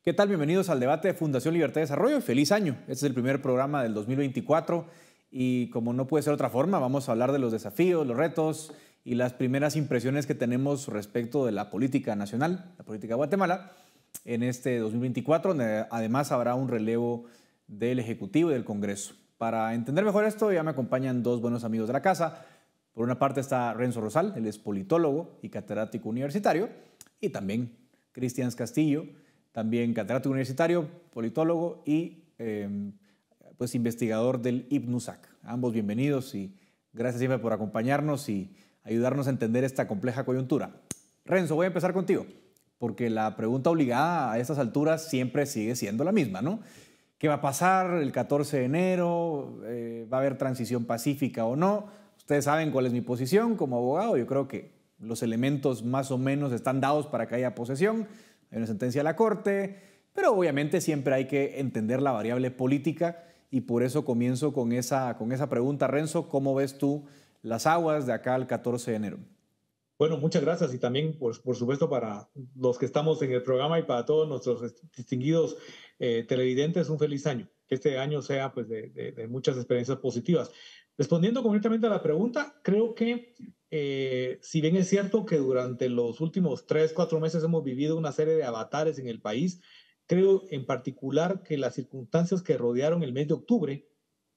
¿Qué tal? Bienvenidos al debate de Fundación Libertad y Desarrollo. Feliz año. Este es el primer programa del 2024 y como no puede ser otra forma, vamos a hablar de los desafíos, los retos y las primeras impresiones que tenemos respecto de la política nacional, la política de Guatemala, en este 2024, donde además habrá un relevo del Ejecutivo y del Congreso. Para entender mejor esto, ya me acompañan dos buenos amigos de la casa. Por una parte está Renzo Rosal, él es politólogo y catedrático universitario, y también Cristian Castillo, también catedrático universitario, politólogo y pues investigador del IPNUSAC. Ambos bienvenidos y gracias siempre por acompañarnos y ayudarnos a entender esta compleja coyuntura. Renzo, voy a empezar contigo, porque la pregunta obligada a estas alturas siempre sigue siendo la misma, ¿no? ¿Qué va a pasar el 14 de enero? ¿Va a haber transición pacífica o no? Ustedes saben cuál es mi posición como abogado. Yo creo que los elementos más o menos están dados para que haya posesión. Hay una sentencia de la Corte, pero obviamente siempre hay que entender la variable política y por eso comienzo con esa pregunta. Renzo, ¿cómo ves tú las aguas de acá al 14 de enero? Bueno, muchas gracias y también, por supuesto, para los que estamos en el programa y para todos nuestros distinguidos televidentes, un feliz año. Que este año sea pues, de muchas experiencias positivas. Respondiendo concretamente a la pregunta, creo que si bien es cierto que durante los últimos 3, 4 meses hemos vivido una serie de avatares en el país, creo en particular que las circunstancias que rodearon el mes de octubre,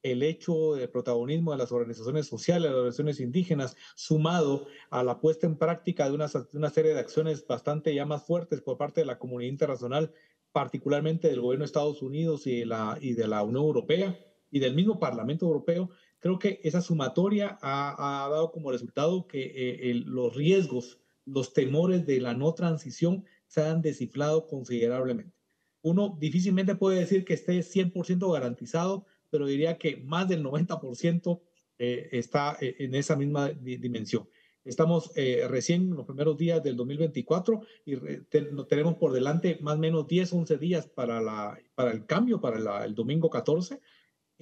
el hecho de protagonismo de las organizaciones sociales, las organizaciones indígenas, sumado a la puesta en práctica de una serie de acciones bastante ya más fuertes por parte de la comunidad internacional, particularmente del gobierno de Estados Unidos y de la Unión Europea y del mismo Parlamento Europeo, creo que esa sumatoria ha dado como resultado que los riesgos, los temores de la no transición se han descifrado considerablemente. Uno difícilmente puede decir que esté 100% garantizado, pero diría que más del 90% está en esa misma dimensión. Estamos recién en los primeros días del 2024 y tenemos por delante más o menos 10, 11 días para el cambio, el domingo 14,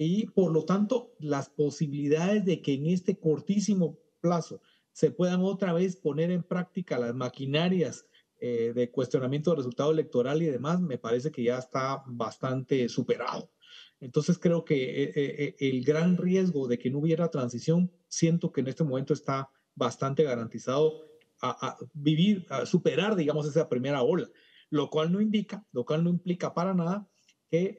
y por lo tanto las posibilidades de que en este cortísimo plazo se puedan otra vez poner en práctica las maquinarias de cuestionamiento del resultado electoral y demás, me parece que ya está bastante superado. Entonces creo que el gran riesgo de que no hubiera transición, siento que en este momento está bastante garantizado a vivir, a superar, digamos, esa primera ola, lo cual no implica para nada que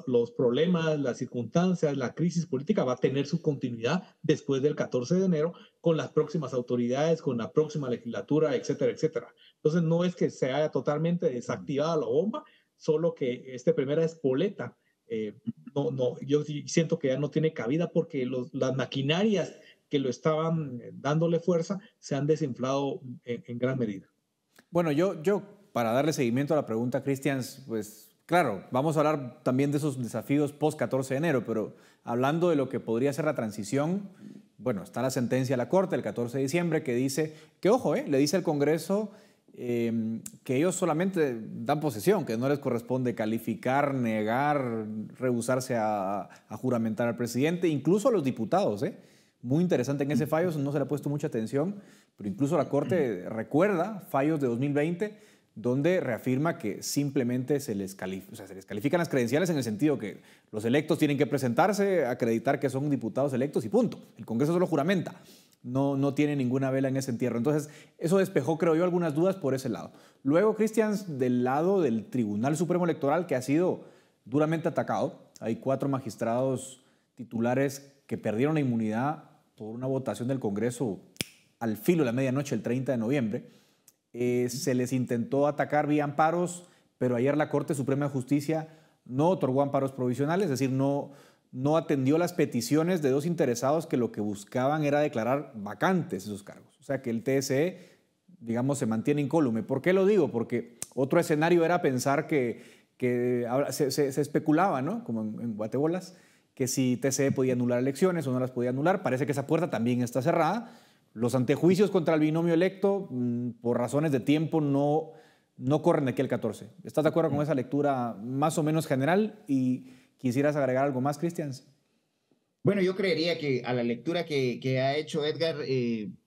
los problemas, las circunstancias, la crisis política va a tener su continuidad después del 14 de enero con las próximas autoridades, con la próxima legislatura, etcétera, etcétera. Entonces no es que se haya totalmente desactivada la bomba, solo que esta primera espoleta yo siento que ya no tiene cabida porque las maquinarias que lo estaban dándole fuerza se han desinflado en gran medida. Bueno, yo para darle seguimiento a la pregunta, Cristian, pues claro, vamos a hablar también de esos desafíos post 14 de enero, pero hablando de lo que podría ser la transición, bueno, está la sentencia de la Corte el 14 de diciembre que dice, que ojo, le dice al Congreso que ellos solamente dan posesión, que no les corresponde calificar, negar, rehusarse a juramentar al presidente, incluso a los diputados, Muy interesante en ese fallo, no se le ha puesto mucha atención, pero incluso la Corte recuerda fallos de 2020 donde reafirma que simplemente se les califican las credenciales en el sentido que los electos tienen que presentarse, acreditar que son diputados electos y punto. El Congreso solo juramenta, no tiene ninguna vela en ese entierro. Entonces, eso despejó, creo yo, algunas dudas por ese lado. Luego, Cristian, del lado del Tribunal Supremo Electoral, que ha sido duramente atacado, hay 4 magistrados titulares que perdieron la inmunidad por una votación del Congreso al filo de la medianoche, el 30 de noviembre. Se les intentó atacar vía amparos, pero ayer la Corte Suprema de Justicia no otorgó amparos provisionales, es decir, no atendió las peticiones de 2 interesados que lo que buscaban era declarar vacantes esos cargos. O sea que el TSE, digamos, se mantiene incólume. ¿Por qué lo digo? Porque otro escenario era pensar que se especulaba, ¿no? Como en Guatebolas, que si TSE podía anular elecciones o no las podía anular. Parece que esa puerta también está cerrada. Los antejuicios contra el binomio electo, por razones de tiempo, no corren de aquí al 14. ¿Estás de acuerdo con esa lectura más o menos general? ¿Y quisieras agregar algo más, Cristian? Bueno, yo creería que a la lectura que ha hecho Edgar,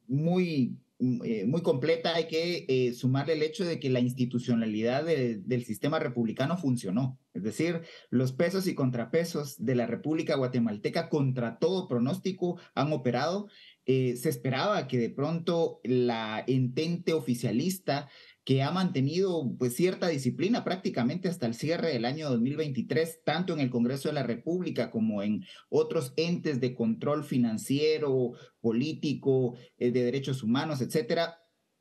muy muy completa, hay que sumarle el hecho de que la institucionalidad del sistema republicano funcionó. Es decir, los pesos y contrapesos de la República Guatemalteca contra todo pronóstico han operado. Se esperaba que de pronto la entente oficialista que ha mantenido pues cierta disciplina prácticamente hasta el cierre del año 2023, tanto en el Congreso de la República como en otros entes de control financiero, político, de derechos humanos, etcétera.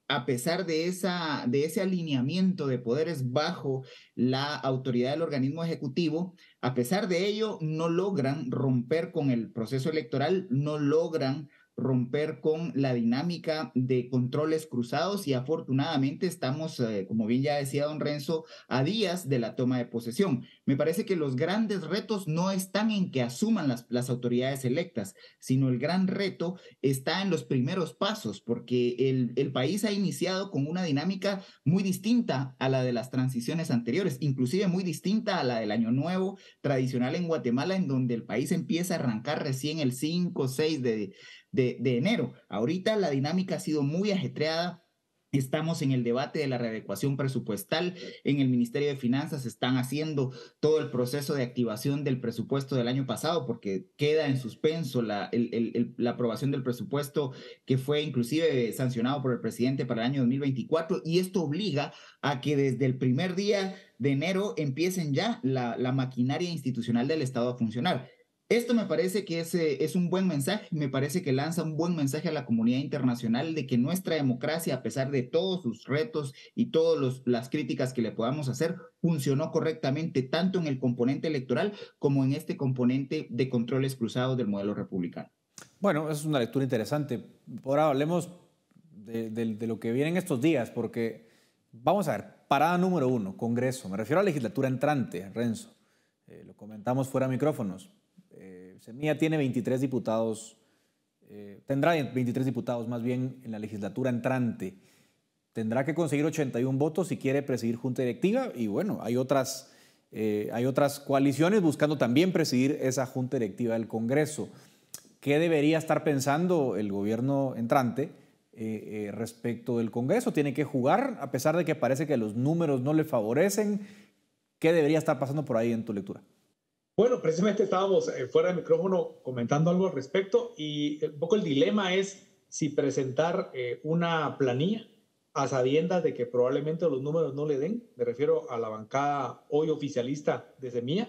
A pesar de ese alineamiento de poderes bajo la autoridad del organismo ejecutivo, a pesar de ello, no logran romper con el proceso electoral, no logran romper con la dinámica de controles cruzados y afortunadamente estamos, como bien ya decía don Renzo, a días de la toma de posesión. Me parece que los grandes retos no están en que asuman las autoridades electas, sino el gran reto está en los primeros pasos, porque el país ha iniciado con una dinámica muy distinta a la de las transiciones anteriores, inclusive muy distinta a la del Año Nuevo tradicional en Guatemala, en donde el país empieza a arrancar recién el 5 o 6 de enero. Ahorita la dinámica ha sido muy ajetreada. Estamos en el debate de la readecuación presupuestal. En el Ministerio de Finanzas están haciendo todo el proceso de activación del presupuesto del año pasado porque queda en suspenso la aprobación del presupuesto que fue inclusive sancionado por el presidente para el año 2024 y esto obliga a que desde el primer día de enero empiecen ya la maquinaria institucional del Estado a funcionar. Esto me parece que es un buen mensaje, me parece que lanza un buen mensaje a la comunidad internacional de que nuestra democracia, a pesar de todos sus retos y todas las críticas que le podamos hacer, funcionó correctamente tanto en el componente electoral como en este componente de controles cruzados del modelo republicano. Bueno, es una lectura interesante. Ahora hablemos de lo que viene en estos días, porque vamos a ver, parada número 1, Congreso. Me refiero a la legislatura entrante, Renzo. Lo comentamos fuera de micrófonos. Semilla tiene 23 diputados, tendrá 23 diputados más bien en la legislatura entrante. Tendrá que conseguir 81 votos si quiere presidir junta directiva y bueno, hay otras coaliciones buscando también presidir esa junta directiva del Congreso. ¿Qué debería estar pensando el gobierno entrante respecto del Congreso? ¿Tiene que jugar a pesar de que parece que los números no le favorecen? ¿Qué debería estar pasando por ahí en tu lectura? Bueno, precisamente estábamos fuera de micrófono comentando algo al respecto y un poco el dilema es si presentar una planilla a sabiendas de que probablemente los números no le den, me refiero a la bancada hoy oficialista de Semilla,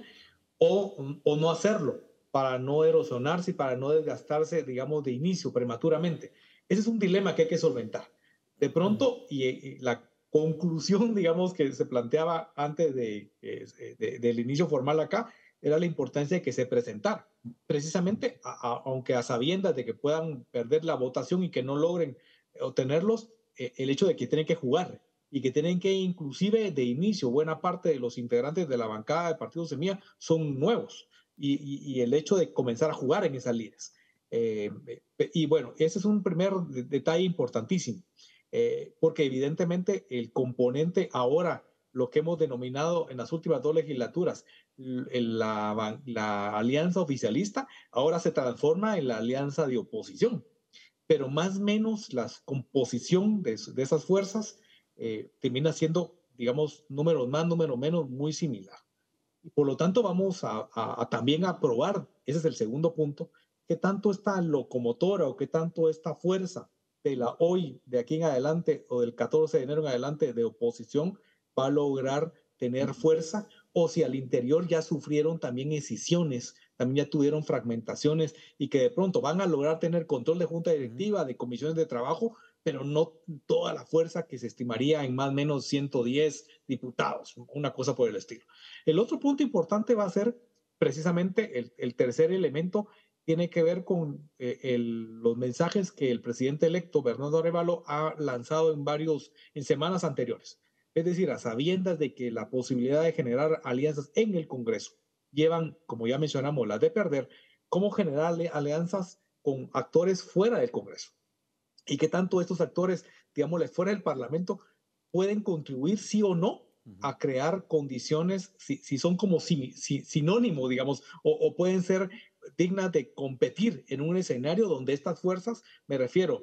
o no hacerlo para no erosionarse y para no desgastarse, digamos, de inicio prematuramente. Ese es un dilema que hay que solventar. De pronto, y la conclusión, digamos, que se planteaba antes del inicio formal acá, era la importancia de que se presentara. Precisamente, aunque a sabiendas de que puedan perder la votación y que no logren obtenerlos, el hecho de que tienen que jugar y que tienen que, inclusive de inicio, buena parte de los integrantes de la bancada del Partido Semilla son nuevos y el hecho de comenzar a jugar en esas líneas. Y bueno, ese es un primer detalle importantísimo, porque evidentemente el componente ahora, lo que hemos denominado en las últimas 2 legislaturas, la alianza oficialista, ahora se transforma en la alianza de oposición. Pero más o menos la composición de esas fuerzas termina siendo, digamos, números más, números menos, muy similar. Y por lo tanto vamos a también a probar, ese es el segundo punto, qué tanto esta locomotora o qué tanto esta fuerza de la hoy, de aquí en adelante, o del 14 de enero en adelante de oposición, va a lograr tener fuerza, o si al interior ya sufrieron también escisiones, también ya tuvieron fragmentaciones y que de pronto van a lograr tener control de junta directiva, de comisiones de trabajo, pero no toda la fuerza que se estimaría en más o menos 110 diputados, una cosa por el estilo. El otro punto importante va a ser precisamente el tercer elemento, tiene que ver con los mensajes que el presidente electo Bernardo Arévalo ha lanzado en semanas anteriores. Es decir, a sabiendas de que la posibilidad de generar alianzas en el Congreso llevan, como ya mencionamos, las de perder, cómo generar alianzas con actores fuera del Congreso. Y qué tanto estos actores, digámosle, fuera del Parlamento, pueden contribuir, sí o no, a crear condiciones, si son como sinónimos, digamos, o pueden ser dignas de competir en un escenario donde estas fuerzas, me refiero,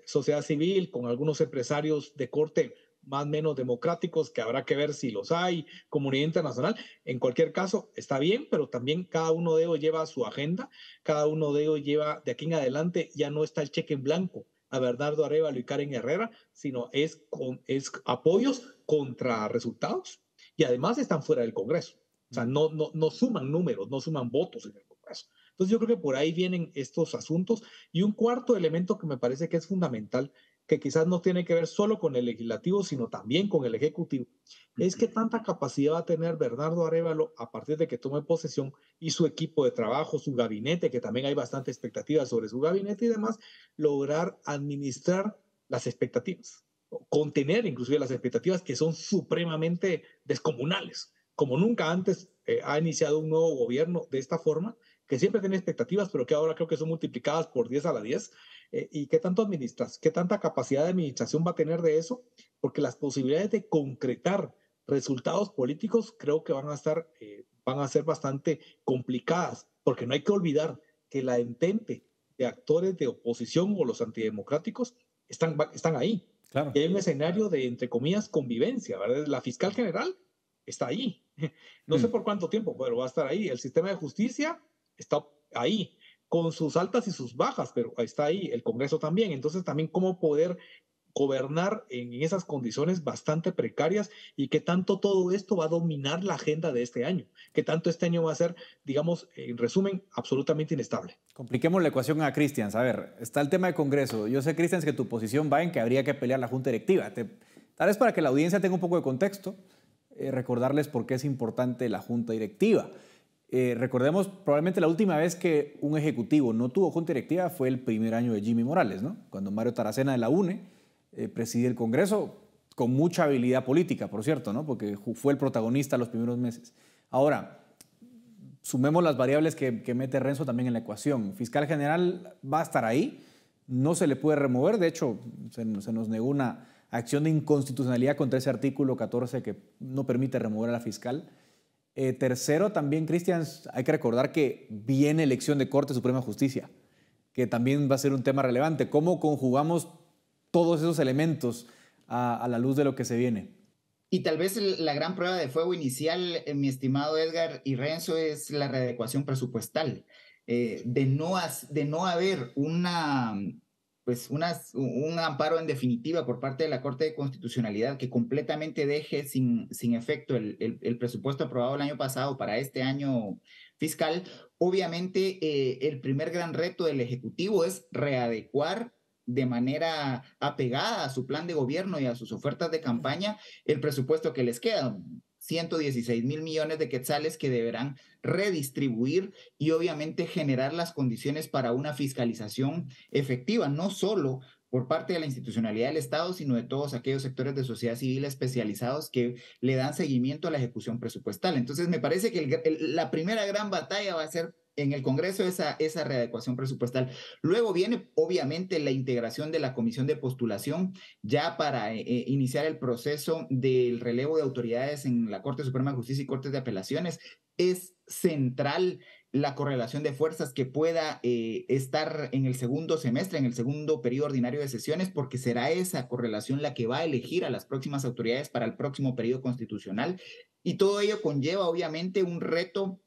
sociedad civil, con algunos empresarios de corte más o menos democráticos, que habrá que ver si los hay, comunidad internacional, en cualquier caso está bien, pero también cada uno de ellos lleva su agenda, cada uno de ellos lleva, de aquí en adelante ya no está el cheque en blanco a Bernardo Arévalo y Karen Herrera, sino es apoyos contra resultados y además están fuera del Congreso. O sea, no suman números, no suman votos en el Congreso. Entonces yo creo que por ahí vienen estos asuntos. Y un cuarto elemento que me parece que es fundamental, que quizás no tiene que ver solo con el legislativo, sino también con el ejecutivo, es que tanta capacidad va a tener Bernardo Arévalo a partir de que tome posesión y su equipo de trabajo, su gabinete, que también hay bastante expectativas sobre su gabinete y demás, lograr administrar las expectativas, contener inclusive las expectativas que son supremamente descomunales. Como nunca antes ha iniciado un nuevo gobierno de esta forma, que siempre tiene expectativas, pero que ahora creo que son multiplicadas por 10 a la 10. ¿Y qué tanto administras? ¿Qué tanta capacidad de administración va a tener de eso? Porque las posibilidades de concretar resultados políticos creo que van a ser bastante complicadas, porque no hay que olvidar que la entente de actores de oposición o los antidemocráticos están ahí. Claro. Y hay un escenario de, entre comillas, convivencia, ¿verdad? La fiscal general está ahí. No sé por cuánto tiempo, pero va a estar ahí. El sistema de justicia está ahí, con sus altas y sus bajas, pero está ahí. El Congreso también. Entonces, también cómo poder gobernar en esas condiciones bastante precarias y qué tanto todo esto va a dominar la agenda de este año, qué tanto este año va a ser, digamos, en resumen, absolutamente inestable. Compliquemos la ecuación a Cristians. A ver, está el tema de Congreso. Yo sé, Cristians, que tu posición va en que habría que pelear la Junta Directiva. Tal vez para que la audiencia tenga un poco de contexto, recordarles por qué es importante la Junta Directiva. Recordemos, probablemente la última vez que un ejecutivo no tuvo Junta Directiva fue el primer año de Jimmy Morales, ¿no? Cuando Mario Taracena de la UNE presidía el Congreso con mucha habilidad política, por cierto, ¿no? Porque fue el protagonista los primeros meses. Ahora, sumemos las variables que mete Renzo también en la ecuación. Fiscal general va a estar ahí, no se le puede remover, de hecho se nos negó una acción de inconstitucionalidad contra ese artículo 14 que no permite remover a la fiscal. Tercero, también, Cristian, hay que recordar que viene elección de Corte Suprema de Justicia, que también va a ser un tema relevante. ¿Cómo conjugamos todos esos elementos a la luz de lo que se viene? Y tal vez la gran prueba de fuego inicial, mi estimado Edgar y Renzo, es la readecuación presupuestal. De no haber un amparo en definitiva por parte de la Corte de Constitucionalidad que completamente deje sin efecto el presupuesto aprobado el año pasado para este año fiscal, obviamente el primer gran reto del Ejecutivo es readecuar de manera apegada a su plan de gobierno y a sus ofertas de campaña el presupuesto que les queda. 116,000 millones de quetzales que deberán redistribuir y obviamente generar las condiciones para una fiscalización efectiva, no solo por parte de la institucionalidad del Estado, sino de todos aquellos sectores de sociedad civil especializados que le dan seguimiento a la ejecución presupuestal. Entonces, me parece que la primera gran batalla va a ser en el Congreso esa readecuación presupuestal. Luego viene, obviamente, la integración de la comisión de postulación ya para iniciar el proceso del relevo de autoridades en la Corte Suprema de Justicia y Cortes de Apelaciones. Es central la correlación de fuerzas que pueda estar en el segundo semestre, en el segundo periodo ordinario de sesiones, porque será esa correlación la que va a elegir a las próximas autoridades para el próximo periodo constitucional. Y todo ello conlleva, obviamente, un reto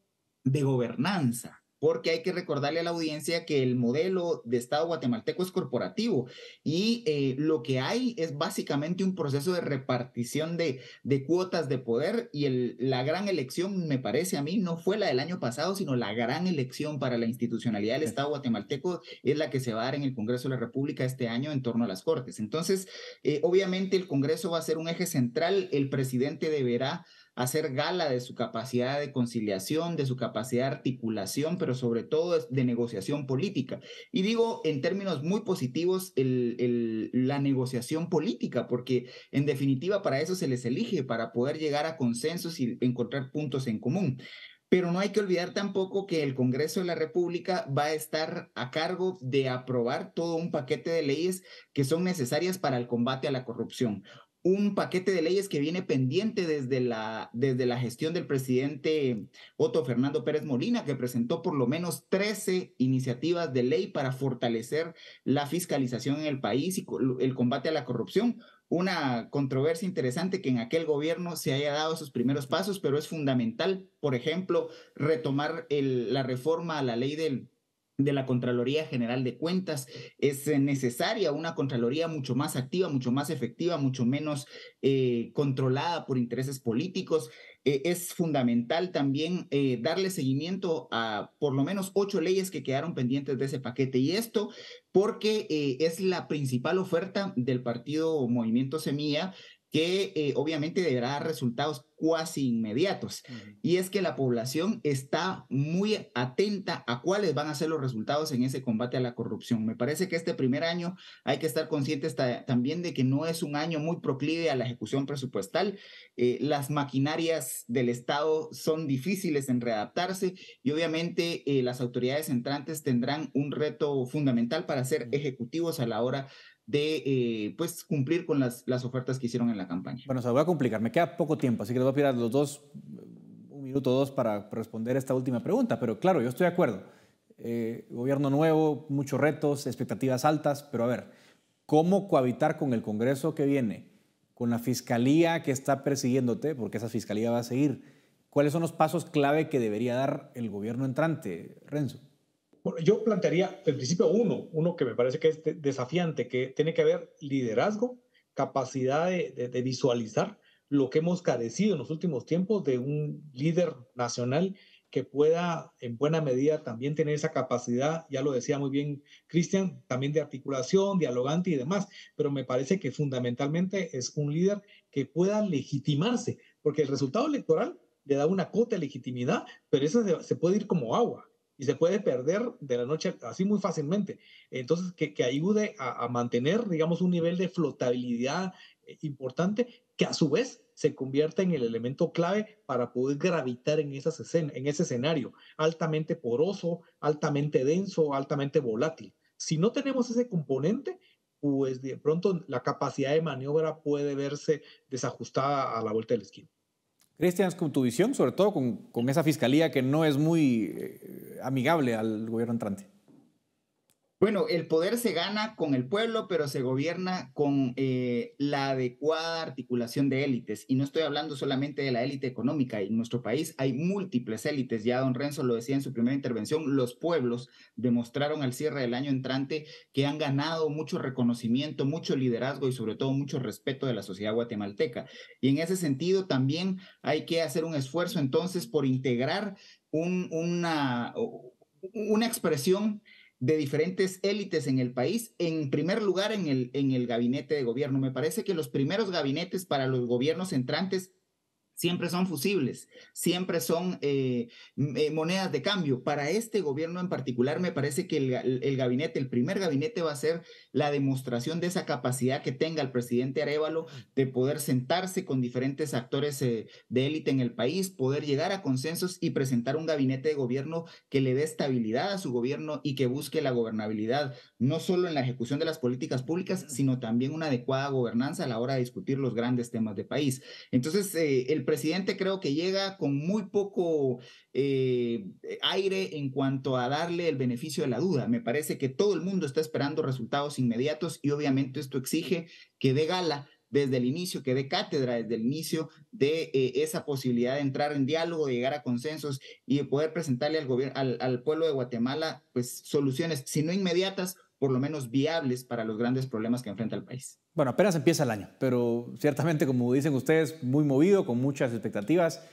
de gobernanza, porque hay que recordarle a la audiencia que el modelo de Estado guatemalteco es corporativo y lo que hay es básicamente un proceso de repartición de cuotas de poder y la gran elección, me parece a mí, no fue la del año pasado, sino la gran elección para la institucionalidad del Estado guatemalteco es la que se va a dar en el Congreso de la República este año en torno a las Cortes. Entonces, obviamente el Congreso va a ser un eje central, el presidente deberá hacer gala de su capacidad de conciliación, de su capacidad de articulación, pero sobre todo de negociación política. Y digo en términos muy positivos la negociación política, porque en definitiva para eso se les elige, para poder llegar a consensos y encontrar puntos en común. Pero no hay que olvidar tampoco que el Congreso de la República va a estar a cargo de aprobar todo un paquete de leyes que son necesarias para el combate a la corrupción. un paquete de leyes que viene pendiente desde la gestión del presidente Otto Fernando Pérez Molina, que presentó por lo menos 13 iniciativas de ley para fortalecer la fiscalización en el país y el combate a la corrupción. Una controversia interesante que en aquel gobierno se haya dado esos primeros pasos, pero es fundamental, por ejemplo, retomar la reforma a la ley de la Contraloría General de Cuentas. Es necesaria una Contraloría mucho más activa, mucho más efectiva, mucho menos controlada por intereses políticos. Es fundamental también darle seguimiento a por lo menos 8 leyes que quedaron pendientes de ese paquete. Y esto porque es la principal oferta del partido Movimiento Semilla, que obviamente deberá dar resultados cuasi inmediatos. Y es que la población está muy atenta a cuáles van a ser los resultados en ese combate a la corrupción. Me parece que este primer año hay que estar conscientes también de que no es un año muy proclive a la ejecución presupuestal. Las maquinarias del Estado son difíciles en readaptarse y obviamente las autoridades entrantes tendrán un reto fundamental para ser ejecutivos a la hora de pues cumplir con las ofertas que hicieron en la campaña. Bueno, se lo voy a complicar. Me queda poco tiempo, así que les voy a pedir a los dos 1 minuto o 2 para responder esta última pregunta. Pero claro, yo estoy de acuerdo. Gobierno nuevo, muchos retos, expectativas altas, pero a ver, ¿cómo cohabitar con el Congreso que viene? Con la Fiscalía que está persiguiéndote, porque esa Fiscalía va a seguir. ¿Cuáles son los pasos clave que debería dar el gobierno entrante, Renzo? Bueno, yo plantearía, en principio, uno que me parece que es desafiante, que tiene que haber liderazgo, capacidad de visualizar lo que hemos carecido en los últimos tiempos de un líder nacional que pueda en buena medida también tener esa capacidad, ya lo decía muy bien Cristian, también de articulación, dialogante y demás, pero me parece que fundamentalmente es un líder que pueda legitimarse, porque el resultado electoral le da una cuota de legitimidad, pero eso se puede ir como agua y se puede perder de la noche así muy fácilmente. Entonces, que ayude a mantener, digamos, un nivel de flotabilidad importante que a su vez se convierta en el elemento clave para poder gravitar en ese escenario altamente poroso, altamente denso, altamente volátil. Si no tenemos ese componente, pues de pronto la capacidad de maniobra puede verse desajustada a la vuelta de la esquina. Cristian, con tu visión, sobre todo con esa fiscalía que no es muy amigable al gobierno entrante. Bueno, el poder se gana con el pueblo, pero se gobierna con la adecuada articulación de élites. Y no estoy hablando solamente de la élite económica. En nuestro país hay múltiples élites. Ya don Renzo lo decía en su primera intervención, los pueblos demostraron al cierre del año entrante que han ganado mucho reconocimiento, mucho liderazgo y sobre todo mucho respeto de la sociedad guatemalteca. Y en ese sentido también hay que hacer un esfuerzo entonces por integrar una expresión de diferentes élites en el país, en primer lugar en el gabinete de gobierno. Me parece que los primeros gabinetes para los gobiernos entrantes siempre son fusibles, siempre son monedas de cambio. Para este gobierno en particular, me parece que el gabinete, el primer gabinete va a ser la demostración de esa capacidad que tenga el presidente Arévalo de poder sentarse con diferentes actores de élite en el país, poder llegar a consensos y presentar un gabinete de gobierno que le dé estabilidad a su gobierno y que busque la gobernabilidad, no solo en la ejecución de las políticas públicas, sino también una adecuada gobernanza a la hora de discutir los grandes temas de país. Entonces, el presidente creo que llega con muy poco aire en cuanto a darle el beneficio de la duda. Me parece que todo el mundo está esperando resultados inmediatos y obviamente esto exige que dé gala desde el inicio, que dé cátedra desde el inicio de esa posibilidad de entrar en diálogo, de llegar a consensos y de poder presentarle al pueblo de Guatemala pues soluciones, si no inmediatas, por lo menos viables para los grandes problemas que enfrenta el país. Bueno, apenas empieza el año, pero ciertamente, como dicen ustedes, muy movido, con muchas expectativas.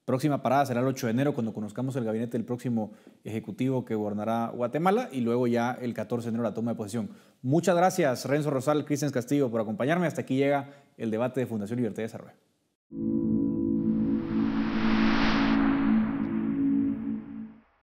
Próxima parada será el 8 de enero, cuando conozcamos el gabinete del próximo ejecutivo que gobernará Guatemala, y luego ya el 14 de enero la toma de posesión. Muchas gracias, Renzo Rosal, Cristian Castillo, por acompañarme. Hasta aquí llega el debate de Fundación Libertad y Desarrollo.